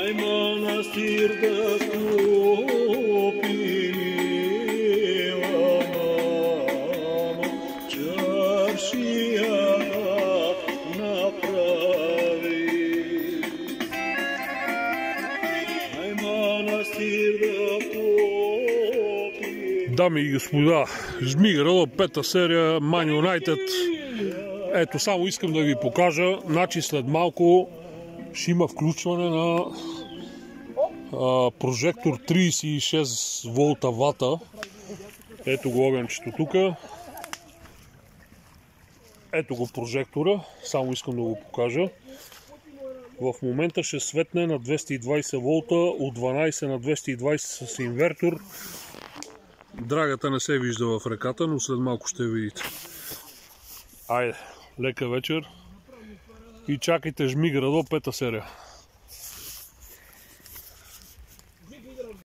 Ай манастир да купи, мила мамо, чаршия да направи. Ай манастир да купи. Дами и господа, Жмиграла, пета серия, Man United. Ето, само искам да ви покажа, значи след малко ще има включване на прожектор 36 волта вата. Ето го огънчето тук. Ето го прожектора, само искам да го покажа. В момента ще светне на 220 волта, от 12 на 220 с инвертор. Драгата не се вижда в реката, но след малко ще видите. Айде, лека вечер и чакайте Жмиградо, пета серия.